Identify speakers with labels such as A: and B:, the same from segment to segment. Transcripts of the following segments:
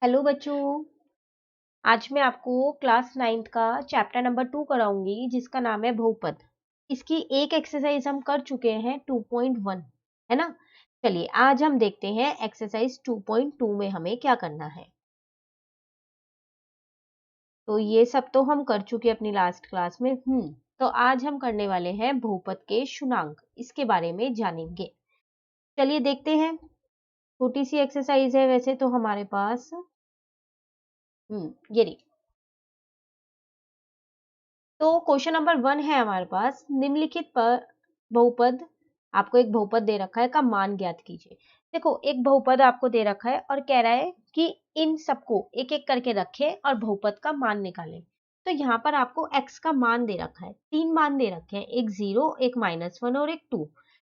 A: Hello बच्चों। आज मैं आपको क्लास 9th का चैप्टर नंबर 2 कराऊंगी जिसका नाम है बहुपद। इसकी एक एक्सरसाइज हम कर चुके हैं 2.1, है ना। चलिए आज हम देखते हैं एक्सरसाइज 2.2 में हमें क्या करना है। तो ये सब तो हम कर चुके अपनी लास्ट क्लास में। तो आज हम करने वाले हैं बहुपद के शुनांक, इसके बारे में जानेंगे। चलिए देखते हैं। छोटी सी एक्सरसाइज है वैसे तो हमारे पास। ये देखिए। तो क्वेश्चन नंबर 1 है हमारे पास, निम्नलिखित पर बहुपद, आपको एक बहुपद दे रखा है का मान ज्ञात कीजिए। देखो एक बहुपद आपको दे रखा है और कह रहा है कि इन सबको एक एक करके रखें और बहुपद का मान निकालें। तो यहाँ पर आपको x का मान दे रखा है, 3 मान दे रखे हैं, एक 0, एक -1 और एक 2।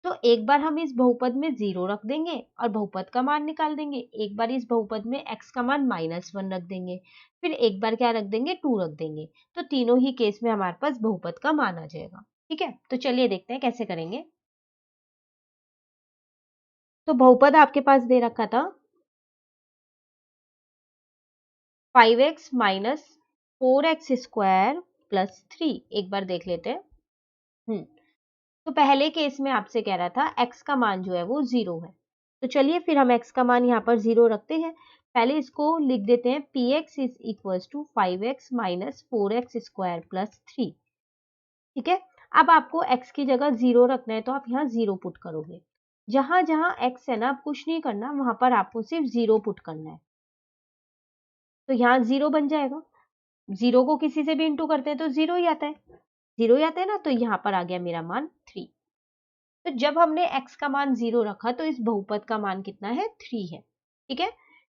A: तो एक बार हम इस बहुपद में 0 रख देंगे और बहुपद का मान निकाल देंगे। एक बार इस बहुपद में x का मान -1 रख देंगे, फिर एक बार क्या रख देंगे, 2 रख देंगे। तो तीनों ही केस में हमारे पास बहुपद का मान आ जाएगा। ठीक है, तो चलिए देखते हैं कैसे करेंगे। तो बहुपद आपके पास दे रखा था 5x minus 4x square plus 3। एक बार देख लेते हैं। तो पहले केस में आपसे कह रहा था x का मान जो है वो 0 है। तो चलिए फिर हम x का मान यहाँ पर 0 रखते हैं। पहले इसको लिख देते हैं, px is equal to 5x minus 4x square plus 3। ठीक है। अब आपको x की जगह 0 रखना है तो आप यहाँ 0 पुट करोगे। जहां जहां x है ना, आप कुछ नहीं करना, वहां पर आपको सिर्फ 0 पुट करना है। तो यहाँ 0 बन जाएगा। 0 को किसी से भी इंटू करते हैं तो 0 ही आता है। 0 ही आता है ना, तो यहाँ पर आ गया मेरा मान 3। तो जब हमने x का मान 0 रखा तो इस बहुपद का मान कितना है, 3 है। ठीक है।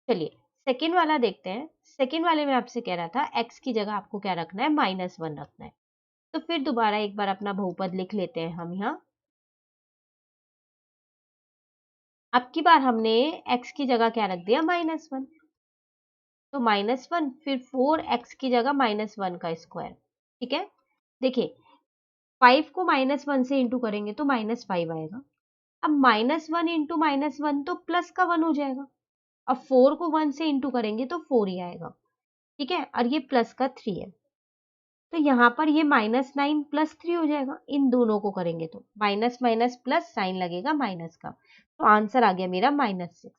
A: चलिए सेकेंड वाला देखते हैं। सेकेंड वाले में आपसे कह रहा था x की जगह आपको क्या रखना है, -1 रखना है। तो फिर दोबारा एक बार अपना बहुपद लिख लेते हैं हम यहाँ। अब की बार हमने x की जगह क्या रख दिया, -1। तो -1, फिर 4x की जगह -1 का स्क्वायर। ठीक है। देखिए 5 को -1 से इंटू करेंगे तो -5 आएगा। अब -1 इंटू -1 तो प्लस का 1 हो जाएगा। अब 4 को 1 से इंटू करेंगे तो 4 ही आएगा। ठीक है, और ये प्लस का 3 है। तो यहाँ पर ये -9 प्लस 3 हो जाएगा। इन दोनों को करेंगे तो माइनस माइनस प्लस साइन लगेगा माइनस का। तो आंसर आ गया मेरा -6।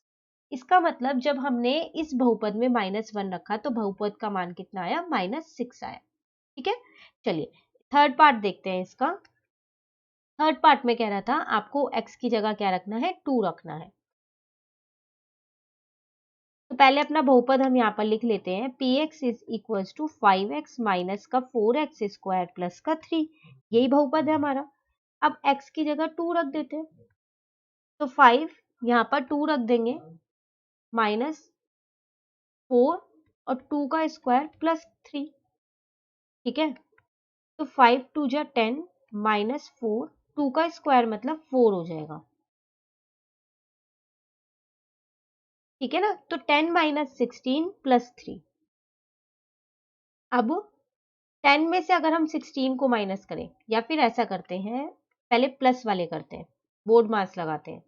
A: इसका मतलब जब हमने इस बहुपद में -1 रखा तो बहुपद का मान कितना आया, -6 आया। ठीक है। चलिए थर्ड पार्ट देखते हैं इसका। थर्ड पार्ट में कह रहा था आपको x की जगह क्या रखना है, 2 रखना है। तो पहले अपना बहुपद हम यहाँ पर लिख लेते हैं, px is equal to 5x minus का 4x स्क्वायर प्लस का 3। यही बहुपद है हमारा। अब x की जगह 2 रख देते हैं। तो 5 यहाँ पर 2 रख देंगे, माइनस 4 और 2 का स्क्वायर प्लस 3। ठीक है। तो 5 2 जा 10 माइनस 4, 2 का स्क्वायर मतलब 4 हो जाएगा। ठीक है ना। तो 10 माइनस 16 प्लस 3। अब 10 में से अगर हम 16 को माइनस करें, या फिर ऐसा करते हैं, पहले प्लस वाले करते हैं, बोर्ड मास लगाते हैं।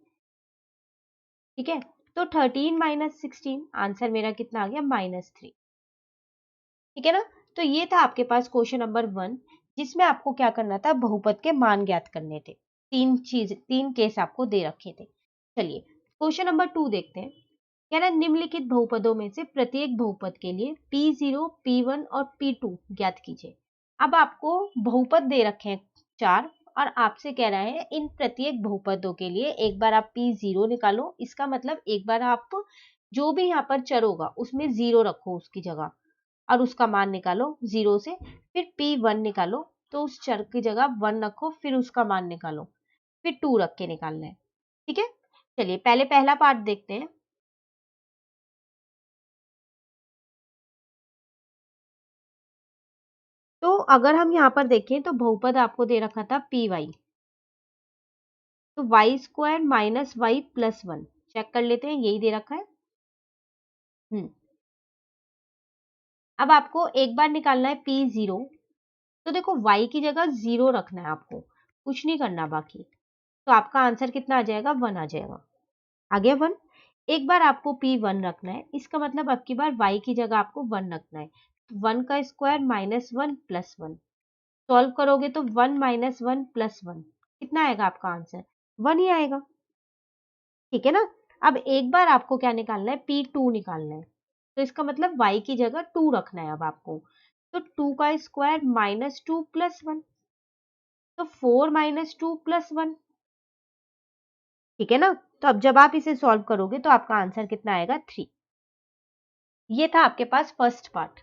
A: ठीक है। तो 13 माइनस 16, आंसर मेरा कितना आ गया, -3। ठीक है ना। तो ये था आपके पास क्वेश्चन नंबर 1, जिसमें आपको क्या करना था, बहुपद के मान ज्ञात करने थे। तीन केस आपको दे रखे थे। चलिए क्वेश्चन नंबर 2 देखते हैं। कह रहा है निम्नलिखित बहुपदों में से प्रत्येक बहुपद के लिए P0, P1 और P2 ज्ञात कीजिए। अब आपको बहुपद दे रखे हैं 4 और आपसे कह रहा है इन प्रत्येक बहुपदों के लिए एक बार आप P0 निकालो। इसका मतलब एक बार आप जो भी यहाँ पर चर होगा उसमें 0 रखो उसकी जगह और उसका मान निकालो 0 से। फिर P1 निकालो, तो उस चर की जगह 1 रखो, फिर उसका मान निकालो, फिर 2 रख के निकालना है। ठीक है। चलिए पहले पहला पार्ट देखते हैं। तो अगर हम यहाँ पर देखें तो बहुपद आपको दे रखा था पी वाई। तो Y square minus Y plus 1 check कर लेते हैं, यही दे रखा है। अब आपको एक बार निकालना है P0। तो देखो y की जगह 0 रखना है आपको, कुछ नहीं करना बाकी। तो आपका आंसर कितना आ जाएगा, 1 आ जाएगा। आ गया 1। एक बार आपको P1 रखना है, इसका मतलब अब की बार y की जगह आपको 1 रखना है। 1 का स्क्वायर माइनस 1 प्लस 1, सॉल्व करोगे तो 1 माइनस 1 प्लस 1 कितना आएगा आपका आंसर? 1 ही आएगा। ठीक है ना। अब एक बार आपको क्या निकालना है? P2 निकालना है। तो इसका मतलब y की जगह 2 रखना है अब आपको। तो 2 का स्क्वायर माइनस 2 प्लस 1, तो 4 माइनस 2 प्लस 1। ठीक है ना। तो अब जब आप इसे सॉल्व करोगे तो आपका आंसर कितना आएगा? 3। ये था आपके पास फर्स्ट पार्ट।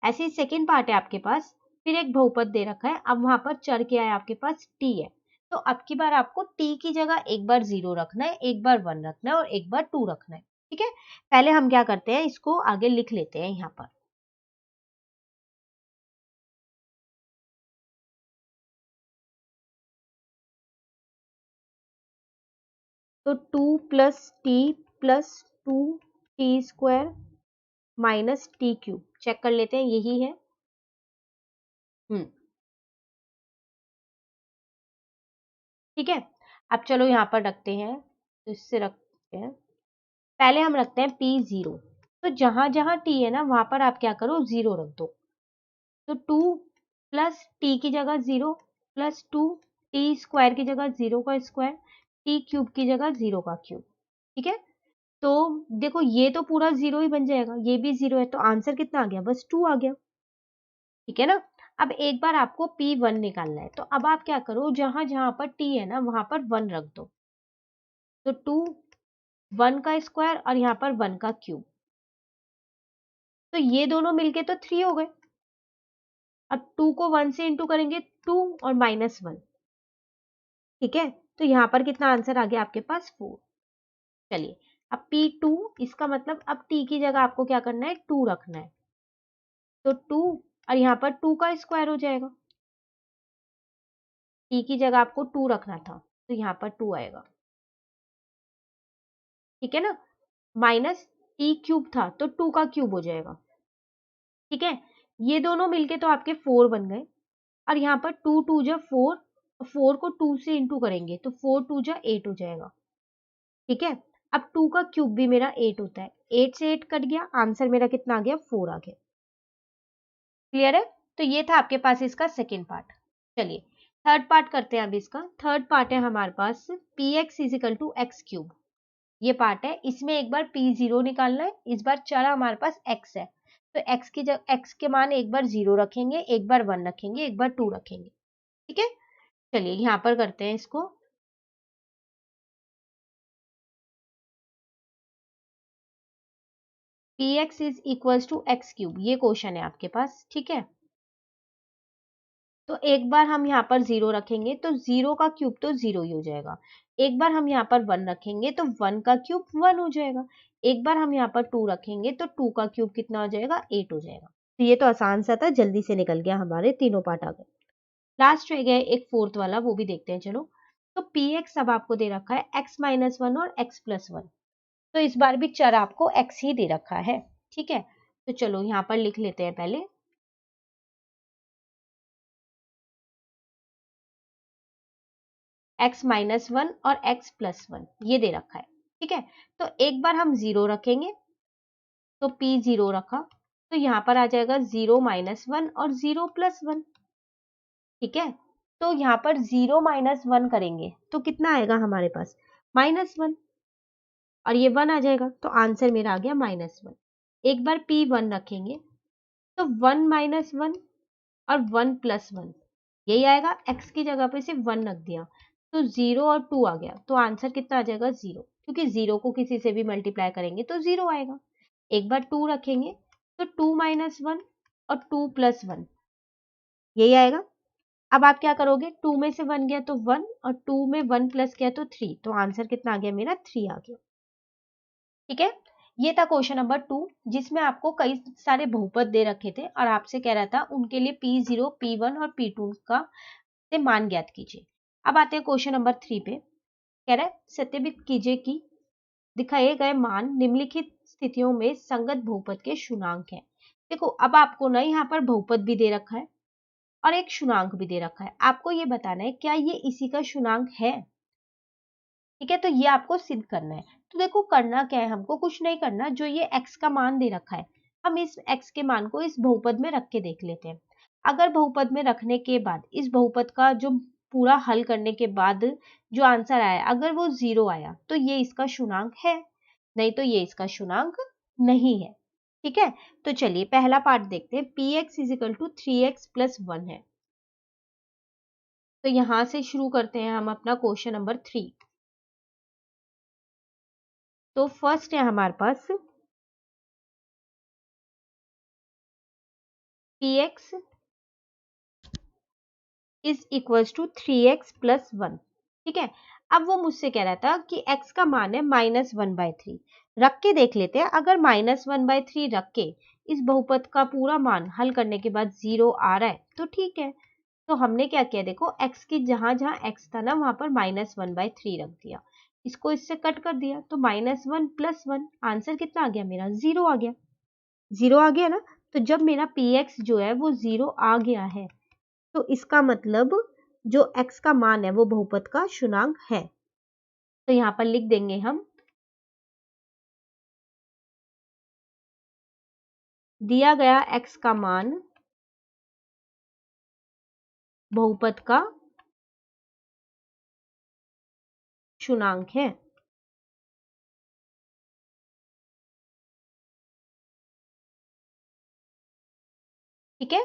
A: ऐसे ही सेकेंड पार्ट है आपके पास, फिर एक बहुपद दे रखा है, अब वहां पर चर क्या है आपके पास? टी है। तो अब की बार आपको टी की जगह एक बार 0 रखना है, एक बार 1 रखना है और एक बार 2 रखना है। ठीक है। पहले हम क्या करते हैं, इसको आगे लिख लेते हैं यहाँ पर। तो 2 plus 2 T square minus T cube, check कर लेते हैं यही है। ठीक है। अब चलो यहाँ पर रखते हैं, तो इससे रखते हैं, पहले हम रखते हैं P0। तो जहां जहां टी है ना वहां पर आप क्या करो? 0 रख दो। तो 2 प्लस टी की जगह 0 प्लस 2 टी स्क्वायर की जगह 0 का स्क्वायर, टी क्यूब की जगह 0 का क्यूब। ठीक है। तो देखो ये तो पूरा 0 ही बन जाएगा, ये भी 0 है, तो आंसर कितना आ गया? बस 2 आ गया। ठीक है ना। अब एक बार आपको P1 निकालना है, तो अब आप क्या करो? जहां जहां पर टी है ना वहां पर 1 रख दो। तो 2 1 का स्क्वायर और यहाँ पर 1 का क्यूब, तो ये दोनों मिलके तो 3 हो गए। अब 2 को 1 से इंटू करेंगे, 2 और माइनस 1। ठीक है। तो यहाँ पर कितना आंसर आ गया आपके पास? 4। चलिए, अब P2, इसका मतलब अब t की जगह आपको क्या करना है? 2 रखना है। तो 2 और यहाँ पर 2 का स्क्वायर हो जाएगा। t की जगह आपको 2 रखना था, तो यहाँ पर 2 आएगा। ठीक है ना। माइनस टी क्यूब था तो 2 का क्यूब हो जाएगा। ठीक है। ये दोनों मिलके तो आपके 4 बन गए, और यहाँ पर 2 2 जा 4, 4 को 2 से इंटू करेंगे तो 4 2 जा 8 हो जाएगा। ठीक है। अब 2 का क्यूब भी मेरा 8 होता है, 8 से 8 कट गया, आंसर मेरा कितना आ गया? 4 आ गया। क्लियर है। तो ये था आपके पास इसका सेकेंड पार्ट। चलिए थर्ड पार्ट करते हैं। अब इसका थर्ड पार्ट है हमारे पास P X is equal to X cube. ये पार्ट है, इसमें एक बार P0 निकालना है, इस बार चर हमारे पास x है, तो x के मान एक बार 0 रखेंगे, एक बार 1 रखेंगे, एक बार 2 रखेंगे। ठीक है। चलिए यहां पर करते हैं इसको। px is equals to X cube, ये क्वेश्चन है आपके पास। ठीक है। तो एक बार हम यहाँ पर 0 रखेंगे तो 0 का क्यूब तो 0 ही हो जाएगा। एक बार हम यहाँ पर 1 रखेंगे तो 1 का क्यूब 1 हो जाएगा। एक बार हम यहाँ पर 2 रखेंगे तो 2 का क्यूब कितना हो जाएगा? 8 हो जाएगा। तो ये तो आसान सा था, जल्दी से निकल गया, हमारे तीनों पार्ट आ गए। लास्ट रह गया एक फोर्थ वाला, वो भी देखते हैं चलो। तो पी एक्स अब आपको दे रखा है x-1 और x+1, तो इस बार भी चर आपको x ही दे रखा है। ठीक है। तो चलो यहाँ पर लिख लेते हैं पहले। x-1 और x+1 ये दे रखा है। ठीक है। तो एक बार हम 0 रखेंगे, तो P0 रखा, तो यहाँ पर आ जाएगा 0-1 और 0+1। ठीक है। तो यहाँ पर 0-1 करेंगे तो कितना आएगा हमारे पास? -1, और ये 1 आ जाएगा, तो आंसर मेरा आ गया -1। एक बार P1 रखेंगे तो 1-1 और 1+1 यही आएगा, x की जगह पे सिर्फ 1 रख दिया, तो 0 और 2 आ गया, तो आंसर कितना आ जाएगा? 0, क्योंकि 0 को किसी से भी मल्टीप्लाई करेंगे तो 0 आएगा। एक बार 2 रखेंगे तो 2-1 और 2+1 यही आएगा। अब आप क्या करोगे? 2 में से 1 गया तो 1, और 2 में 1 प्लस गया तो 3, तो आंसर कितना आ गया मेरा? 3 आ गया। ठीक है। ये था क्वेश्चन नंबर 2, जिसमें आपको कई सारे बहुपद दे रखे थे और आपसे कह रहा था उनके लिए P0, P1 और P2 का से मान ज्ञात कीजिए। अब आते हैं क्वेश्चन नंबर 3 पे। कह रहा है सत्यापित कीजिए कि दिखाए गए मान निम्नलिखित स्थितियों में संगत बहुपद के शुनांक हैं। देखो अब आपको ना यहाँ पर बहुपद भी दे रखा है और एक शुनांक भी दे रखा है, आपको ये बताना है क्या ये इसी का शुनांक है। ठीक है, तो ये आपको सिद्ध करना है। तो देखो करना क्या है, हमको कुछ नहीं करना, जो ये x का मान दे रखा है हम इस x के मान को इस बहुपद में रख के देख लेते हैं। अगर बहुपद में रखने के बाद इस बहुपद का जो पूरा हल करने के बाद जो आंसर आया अगर वो 0 आया तो ये इसका शुनांक है, नहीं तो ये इसका शुनांक नहीं है। ठीक है, तो चलिए पहला पार्ट देखते हैं। px is equal to 3x plus 1 है, तो यहां से शुरू करते हैं हम अपना क्वेश्चन नंबर 3। तो फर्स्ट है हमारे पास px is equals to 3x plus 1। ठीक है, अब वो मुझसे कह रहा था कि x का मान है -1/3। रख के देख लेते हैं, अगर -1/3 रख के इस बहुपद का पूरा मान हल करने के बाद 0 आ रहा है तो ठीक है। तो हमने क्या किया, देखो x की जहां जहां x था ना वहां पर -1/3 रख दिया, इसको इससे कट कर दिया, तो -1 प्लस 1 आंसर कितना आ गया मेरा, 0 आ गया। 0 आ गया ना, तो जब मेरा px जो है वो 0 आ गया है तो इसका मतलब जो x का मान है वो बहुपद का शुनांक है। तो यहां पर लिख देंगे हम, दिया गया x का मान बहुपद का शुनांक है। ठीक है,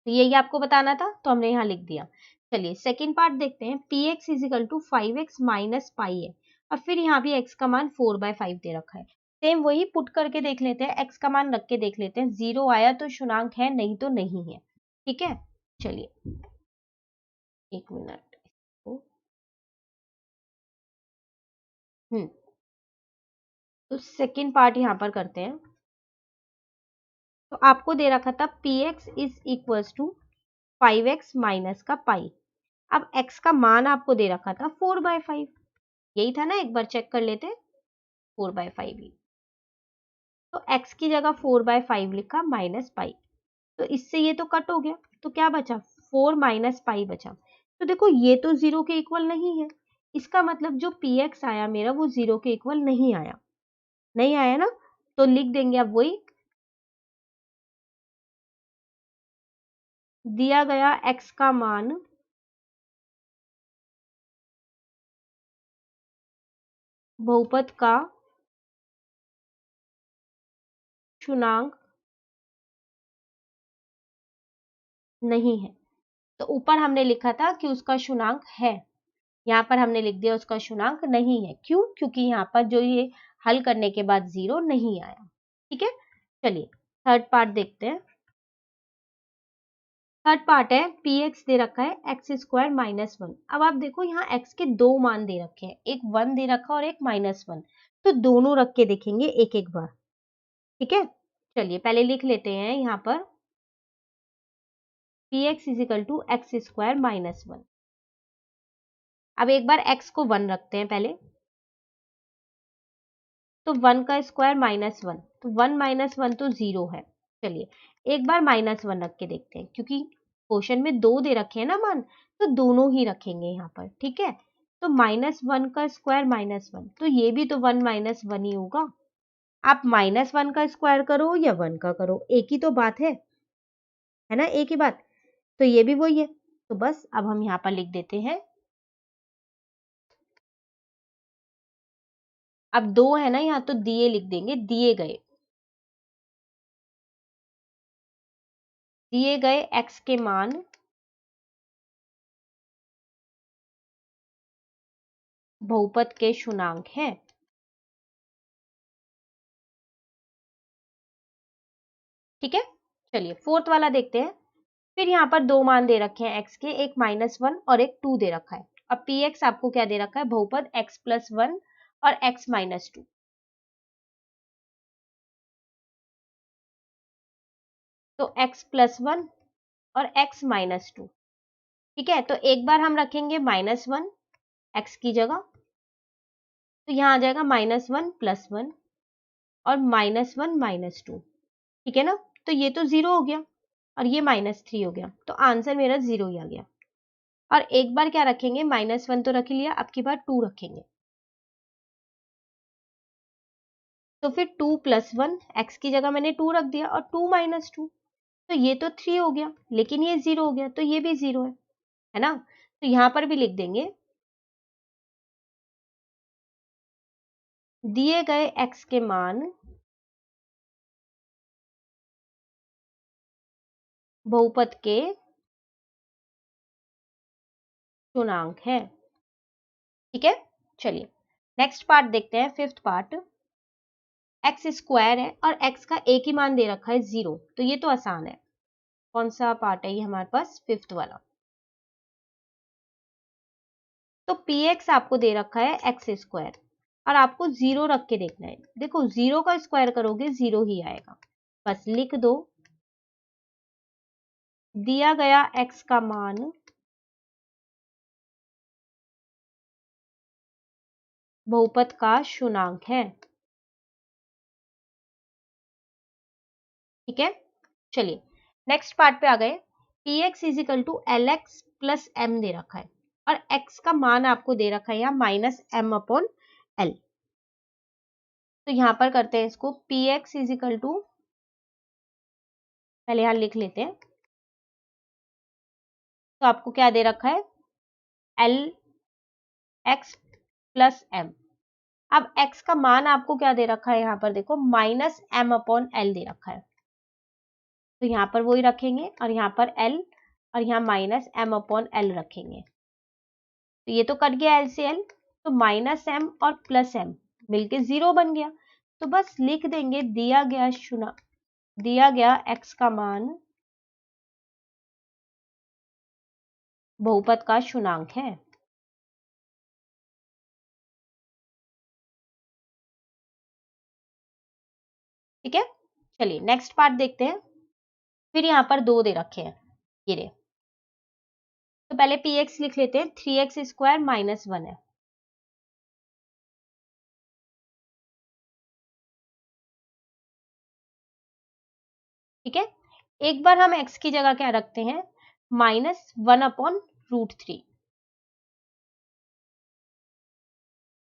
A: तो यही आपको बताना था तो हमने यहाँ लिख दिया। चलिए सेकंड पार्ट देखते हैं। px is equal to 5x minus pi है और फिर यहाँ भी x का मान 4/5 दे रखा है। सेम वही पुट करके देख लेते हैं, x का मान रख के देख लेते हैं, 0 आया तो शुनांक है, नहीं तो नहीं है। ठीक है, चलिए एक मिनट। हम्म, तो सेकंड पार्ट यहाँ पर करते हैं। तो आपको दे रखा था px is equals to 5x minus का पाई। अब x का मान आपको दे रखा था 4/5, यही था ना, एक बार चेक कर लेते हैं, 4/5 ही। तो x की जगह 4/5 लिखा माइनस पाई, तो इससे ये तो कट हो गया, तो क्या बचा, 4 माइनस पाई बचा। तो देखो ये तो 0 के इक्वल नहीं है, इसका मतलब जो px आया मेरा वो 0 के इक्वल नहीं आया, नहीं आया ना, तो लिख देंगे अब वही, दिया गया x का मान बहुपद का शुनांक नहीं है। तो ऊपर हमने लिखा था कि उसका शुनांक है, यहाँ पर हमने लिख दिया उसका शुनांक नहीं है। क्यों, क्योंकि यहाँ पर जो ये हल करने के बाद 0 नहीं आया। ठीक है, चलिए थर्ड पार्ट देखते हैं। थर्ड पार्ट है px दे रखा है x² माइनस 1। अब आप देखो यहाँ x के दो मान दे रखे हैं, एक 1 दे रखा और एक -1, तो दोनों रख के देखेंगे एक एक बार। ठीक है, चलिए पहले लिख लेते हैं यहाँ पर px is equal to x² minus 1। अब एक बार x को 1 रखते हैं पहले, तो 1 का स्क्वायर -1, तो 1 माइनस 1 तो 0 है। चलिए एक बार -1 रख के देखते हैं, क्योंकि क्वेश्चन में 2 दे रखे हैं ना मान, तो दोनों ही रखेंगे यहाँ पर। ठीक है, तो -1 का स्क्वायर -1, तो ये भी तो 1 माइनस 1 ही होगा। आप -1 का स्क्वायर करो या 1 का करो, एक ही तो बात है ना, एक ही बात। तो ये भी वही है, तो बस अब हम यहाँ पर लिख देते हैं। अब 2 है ना यहाँ, तो दिए लिख देंगे, दिए गए x के मान बहुपद के शुनांक है। ठीक है, चलिए फोर्थ वाला देखते हैं। फिर यहाँ पर दो मान दे रखे हैं x के, एक -1 और एक 2 दे रखा है। अब px आपको क्या दे रखा है, बहुपद x+1 और x-2। तो x+1 और x-2। ठीक है, तो एक बार हम रखेंगे -1 x की जगह, तो यहाँ आ जाएगा -1 + 1 और -1 -2। ठीक है ना, तो ये तो 0 हो गया और ये -3 हो गया, तो आंसर मेरा 0 ही आ गया। और एक बार क्या रखेंगे, -1 तो रख लिया, अब की बार 2 रखेंगे। तो फिर 2 + 1, x की जगह मैंने 2 रख दिया, और 2 - 2, तो ये तो 3 हो गया, लेकिन ये 0 हो गया, तो ये भी 0 है ना। तो यहां पर भी लिख देंगे दिए गए x के मान बहुपद के पूर्णांक है। ठीक है, चलिए नेक्स्ट पार्ट देखते हैं, फिफ्थ पार्ट। एक्स स्क्वायर है और x का एक ही मान दे रखा है 0, तो ये तो आसान है। कौन सा पार्ट है ये हमारे पास, फिफ्थ वाला। तो px आपको दे रखा है एक्स स्क्वायर, और आपको 0 रख के देखना है। देखो 0 का स्क्वायर करोगे 0 ही आएगा, बस लिख दो दिया गया x का मान बहुपद का शून्यांक है। ठीक है, चलिए नेक्स्ट पार्ट पे आ गए। px = lx + m दे रखा है, और x का मान आपको दे रखा है यहाँ -m/l। तो यहां पर करते हैं इसको, px = पहले यहां लिख लेते हैं। तो आपको क्या दे रखा है, lx + m। अब x का मान आपको क्या दे रखा है, यहां पर देखो -m/l दे रखा है, तो यहां पर वही रखेंगे, और यहां पर l, और यहाँ -m/l रखेंगे। तो ये तो कट गया l से l, तो -m और +m मिलके 0 बन गया। तो बस लिख देंगे दिया गया x का मान बहुपद का शून्यांक है। ठीक है, चलिए नेक्स्ट पार्ट देखते हैं। फिर यहाँ पर 2 दे रखे हैं, ये रहे। तो पहले px लिख लेते हैं, 3x² - 1 है। ठीक है, एक बार हम x की जगह क्या रखते हैं, -1/√3।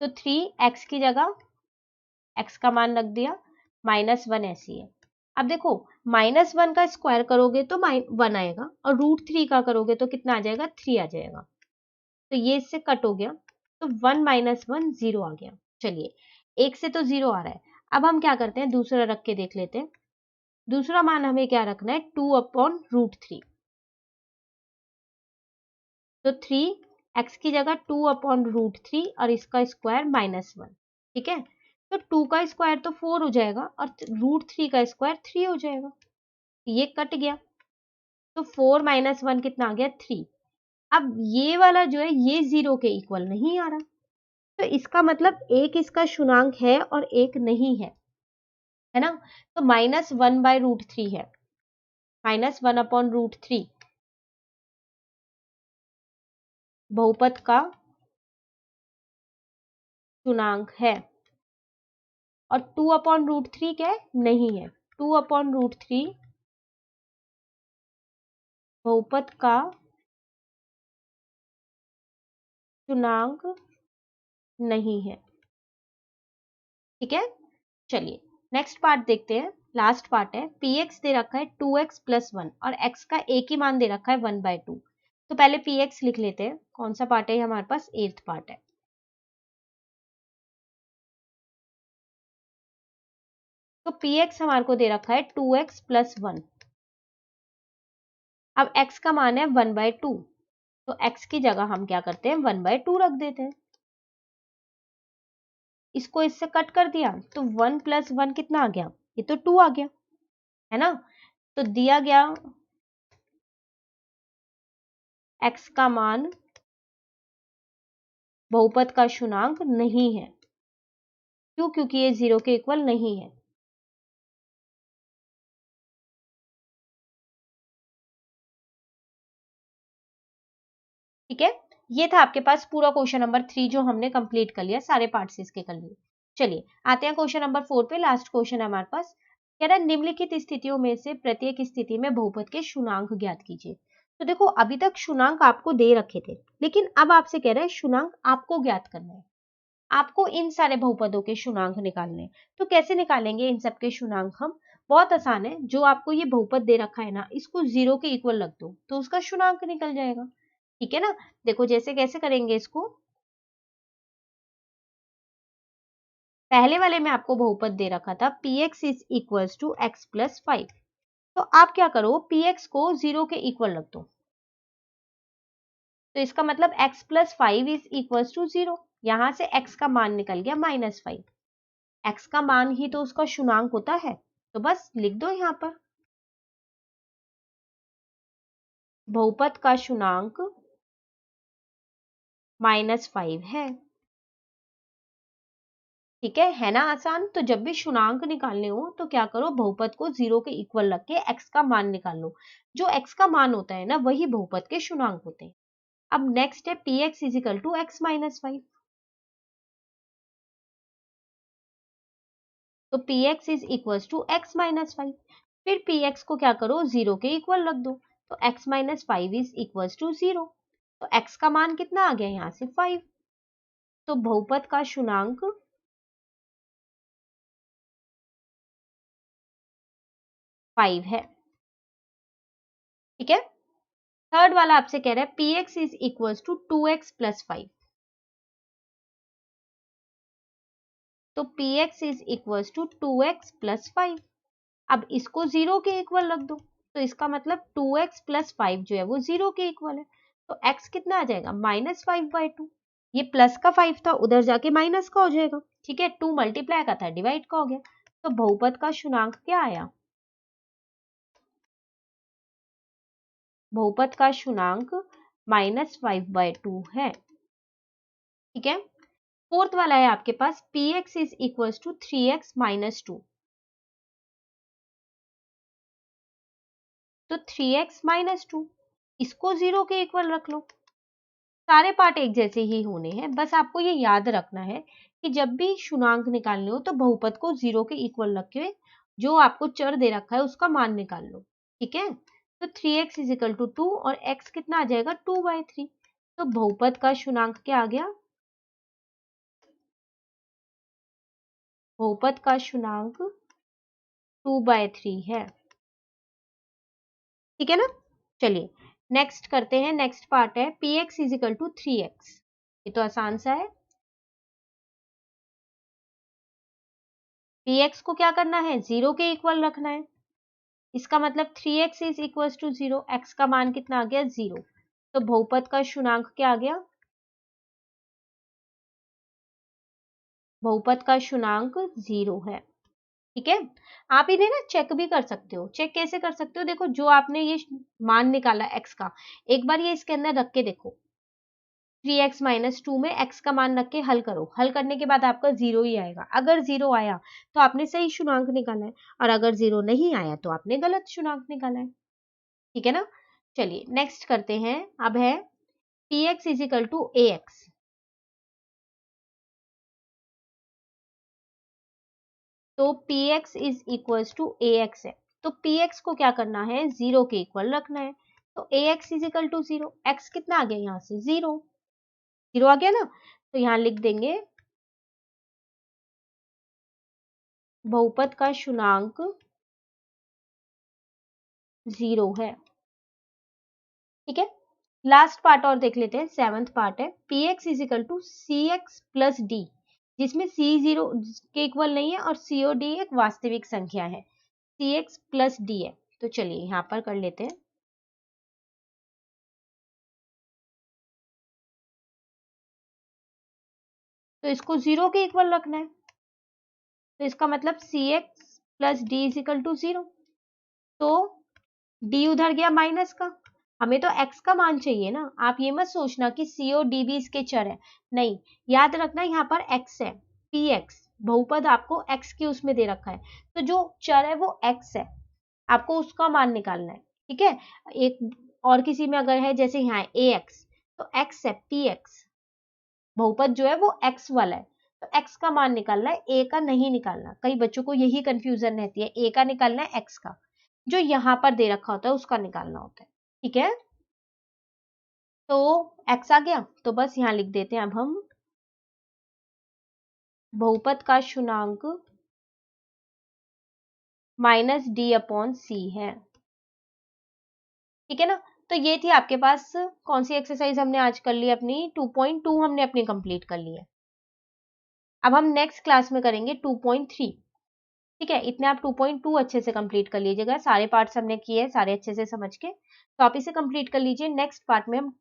A: तो 3x की जगह x का मान रख दिया, -1 ऐसी है। अब देखो -1 का स्क्वायर करोगे तो 1 आएगा, और √3 का करोगे तो कितना आ जाएगा, 3 आ जाएगा। तो ये इससे कट हो गया, तो 1 - 1 0 आ गया। चलिए, एक से तो 0 आ रहा है, अब हम क्या करते हैं, दूसरा रख के देख लेते हैं। दूसरा मान हमें क्या रखना है, 2/√3। तो 3x की जगह 2/√3, और इसका स्क्वायर -1। ठीक है, तो 2 का स्क्वायर तो 4 हो जाएगा, और √3 का स्क्वायर 3 हो जाएगा। ये कट गया, तो 4 - 1 कितना आ गया, 3। अब ये वाला जो है ये 0 के इक्वल नहीं आ रहा, तो इसका मतलब एक इसका शून्यांक है और एक नहीं है ना। तो -1/√3 है, -1/√3 बहुपद का शून्यांक है, और 2/√3 क्या है, नहीं है। 2/√3 बहुपद का शून्यांक नहीं है। ठीक है, चलिए नेक्स्ट पार्ट देखते हैं, लास्ट पार्ट है। px दे रखा है 2x + 1, और x का एक ही मान दे रखा है 1/2। तो पहले px लिख लेते हैं। कौन सा पार्ट है हमारे पास, 8th पार्ट है। तो px हमारे को दे रखा है 2x + 1। अब x का मान है 1/2, तो x की जगह हम क्या करते हैं, 1/2 रख देते हैं। इसको इससे कट कर दिया, तो 1 + 1 कितना आ गया, ये तो 2 आ गया, है ना। तो दिया गया x का मान बहुपद का शून्यांक नहीं है। क्यों, क्योंकि ये 0 के इक्वल नहीं है। ठीक है, ये था आपके पास पूरा क्वेश्चन नंबर 3 जो हमने कंप्लीट कर लिया, सारे पार्ट्स इसके कर लिए। चलिए आते हैं क्वेश्चन नंबर 4 पे, लास्ट क्वेश्चन है हमारे पास। कह रहा है निम्नलिखित स्थितियों में से प्रत्येक स्थिति में बहुपद के शून्यांक ज्ञात कीजिए। तो देखो अभी तक शुनांक आपको दे रखे थे, लेकिन अब आपसे कह रहे हैं शुनांक आपको ज्ञात करना है। आपको इन सारे बहुपदों के शुनांक निकालने हैं। तो कैसे निकालेंगे इन सब के शुनांक हम? बहुत आसान है। जो आपको ये बहुपद दे रखा है ना, इसको 0 के इक्वल रख दो तो उसका शुनांक निकल जाएगा। ठीक है ना? देखो जैसे कैसे करेंगे इसको। पहले वाले में आपको बहुपद दे रखा था px is equals to x plus 5। तो आप क्या करो, px को 0 के इक्वल रख दो। तो इसका मतलब x plus 5 is equals to 0। यहां से x का मान निकल गया -5। x का मान ही तो उसका शुनांक होता है, तो बस लिख दो यहां पर बहुपद का शुनांक -5 है। ठीक है ना आसान? तो जब भी शुनांक निकालने हो तो क्या करो, बहुपद को 0 के इक्वल रख के x का मान निकाल लो। जो x का मान होता है ना, वही बहुपद के शुनांक होते हैं। अब नेक्स्ट है px is equal to x minus 5। तो px is equal to x minus 5। फिर px को क्या करो, 0 के इक्वल रख दो। तो x minus 5 is equal to 0। तो x का मान कितना आ गया यहां से 5। तो बहुपद का शुनांक 5 है। ठीक है। थर्ड वाला आपसे कह रहा है px is equal to 2x plus 5। तो px is equal to 2x plus 5। अब इसको 0 के इक्वल रख दो। तो इसका मतलब 2x प्लस 5 जो है वो 0 के इक्वल है। तो x कितना आ जाएगा, -5/2। ये प्लस का 5 था, उधर जाके माइनस का हो जाएगा। ठीक है, 2 मल्टीप्लाई का था, डिवाइड का हो गया। तो बहुपद का शुनांक क्या आया? बहुपद का शुनांक -5/2 है। ठीक है। फोर्थ वाला है आपके पास px is equal to 3x minus 2। तो 3x माइनस 2 इसको 0 के इक्वल रख लो। सारे पार्ट एक जैसे ही होने हैं, बस आपको ये याद रखना है कि जब भी शुनांक निकालने हो तो बहुपद को 0 के इक्वल रख के जो आपको चर दे रखा है उसका मान निकाल लो। ठीक है। तो 3x इज इक्वल टू 2 और x कितना आ जाएगा, 2/3। तो बहुपद का शुनांक क्या आ गया? बहुपद का शुनांक 2/3 है। ठीक है ना? चलिए नेक्स्ट करते हैं। नेक्स्ट पार्ट है px is equal to 3x। ये तो आसान सा है। px को क्या करना है, 0 के इक्वल रखना है। इसका मतलब 3x is equal to 0। x का मान कितना आ गया, 0। तो बहुपद का शुनांक क्या आ गया? बहुपद का शुनांक 0 है। ठीक है। आप इन्हें ना चेक भी कर सकते हो। चेक कैसे कर सकते हो? देखो जो आपने ये मान निकाला x का, एक बार ये इसके अंदर रख के देखो। 3x माइनस 2 में x का मान रख के हल करो। हल करने के बाद आपका 0 ही आएगा। अगर 0 आया तो आपने सही शुनांक निकाला है, और अगर 0 नहीं आया तो आपने गलत शुनांक निकाला है। ठीक है ना? चलिए नेक्स्ट करते हैं। अब है px is equal to ax। तो px is equal to ax है। तो px को क्या करना है, 0 के इक्वल रखना है। तो ax is equal to 0। x कितना आ गया यहाँ से, 0। 0 आ गया ना? तो यहाँ लिख देंगे बहुपद का शुनांक 0 है। ठीक है। लास्ट पार्ट और देख लेते हैं। सेवंथ पार्ट है px is equal to cx plus d, जिसमें c 0 के इक्वल नहीं है और c और d एक वास्तविक संख्या है। cx प्लस d है। तो चलिए यहां पर कर लेते हैं। तो इसको 0 के इक्वल रखना है। तो इसका मतलब cx plus d is equal to 0। तो d उधर गया माइनस का। हमें तो x का मान चाहिए ना। आप ये मत सोचना कि c और d भी इसके चर है। नहीं, याद रखना यहाँ पर x है, px। बहुपद आपको x के उसमें दे रखा है, तो जो चर है वो x है। आपको उसका मान निकालना है। ठीक है। एक और किसी में अगर है, जैसे यहाँ है ax, तो x है px। बहुपद जो है वो x वाला है, तो x का मान निकालना है, a का नहीं निकालना। कई बच्चों को यही कंफ्यूजन रहती है, a का निकालना है, x का जो यहाँ पर दे रखा होता है उसका निकालना होता है। ठीक है। तो x आ गया, तो बस यहाँ लिख देते हैं अब हम बहुपद का शुनांक -d/c है। ठीक है ना। तो ये थी आपके पास कौन सी एक्सरसाइज हमने आज कर ली अपनी 2.2 हमने अपनी कंप्लीट कर ली है। अब हम नेक्स्ट क्लास में करेंगे 2.3। ठीक है, इतने आप 2.2 अच्छे से कंप्लीट कर लीजिएगा, सारे पार्ट्स हमने किए सारे अच्छे से समझ के, तो आप इसे कंप्लीट कर लीजिए। नेक्स्ट पार्ट में हम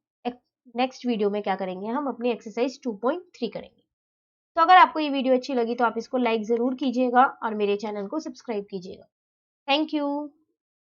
A: नेक्स्ट वीडियो में क्या करेंगे, हम अपनी एक्सरसाइज 2.3 करेंगे। तो अगर आपको ये वीडियो अच्छी लगी तो आप इसको लाइक जरूर कीजिएगा और मेरे चैनल को सब्सक्राइब कीजिएगा। Thank you.